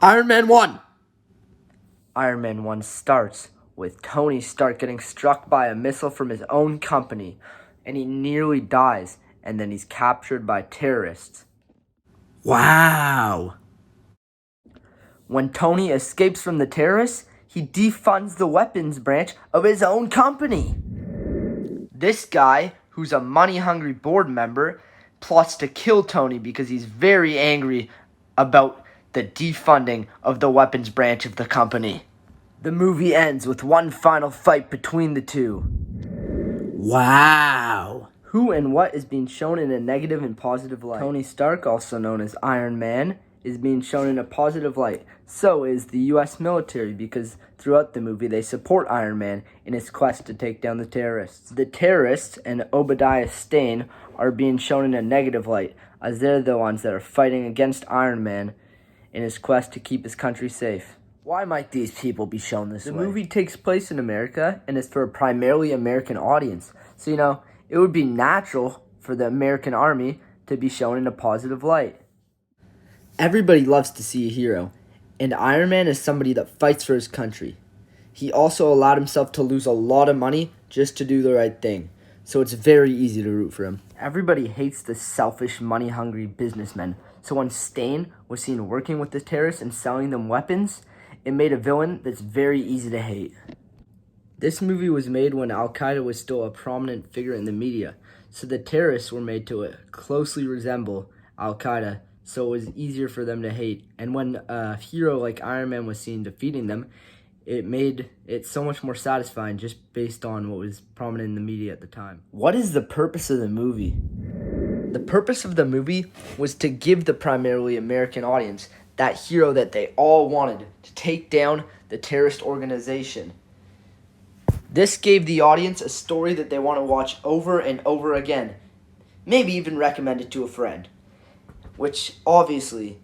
Iron Man 1. Iron Man 1 starts with Tony Stark getting struck by a missile from his own company, and he nearly dies, and then he's captured by terrorists. Wow. When Tony escapes from the terrorists, he defunds the weapons branch of his own company. This guy, who's a money-hungry board member, plots to kill Tony because he's very angry about the defunding of the weapons branch of the company. The movie ends with one final fight between the two. Wow. Who and what is being shown in a negative and positive light? Tony Stark, also known as Iron Man, is being shown in a positive light. So is the U.S. military, because throughout the movie they support Iron Man in his quest to take down the terrorists. The terrorists and Obadiah Stane are being shown in a negative light, as they're the ones that are fighting against Iron Man in his quest to keep his country safe. Why might these people be shown this way? The movie takes place in America and is for a primarily American audience. So, it would be natural for the American army to be shown in a positive light. Everybody loves to see a hero, and Iron Man is somebody that fights for his country. He also allowed himself to lose a lot of money just to do the right thing, so it's very easy to root for him. Everybody hates the selfish, money-hungry businessmen, so when Stane was seen working with the terrorists and selling them weapons, it made a villain that's very easy to hate. This movie was made when Al-Qaeda was still a prominent figure in the media, so the terrorists were made to closely resemble Al-Qaeda, so it was easier for them to hate. And when a hero like Iron Man was seen defeating them, it made it so much more satisfying just based on what was prominent in the media at the time. What is the purpose of the movie? The purpose of the movie was to give the primarily American audience that hero that they all wanted to take down the terrorist organization. This gave the audience a story that they want to watch over and over again, maybe even recommend it to a friend, which obviously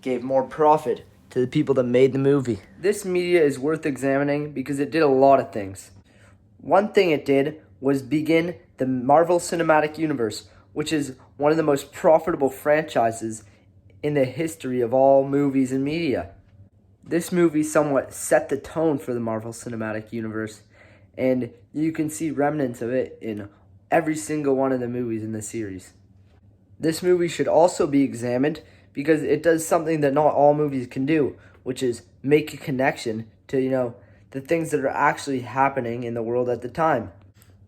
gave more profit to the people that made the movie. This media is worth examining because it did a lot of things. One thing it did was begin the Marvel Cinematic Universe, which is one of the most profitable franchises in the history of all movies and media. This movie somewhat set the tone for the Marvel Cinematic Universe, and you can see remnants of it in every single one of the movies in the series. This movie should also be examined because it does something that not all movies can do, which is make a connection to, the things that are actually happening in the world at the time.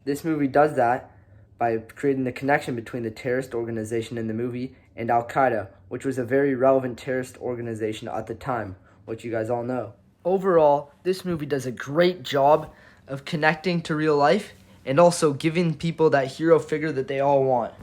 This movie does that by creating the connection between the terrorist organization in the movie and Al-Qaeda, which was a very relevant terrorist organization at the time, which you guys all know. Overall, this movie does a great job of connecting to real life and also giving people that hero figure that they all want.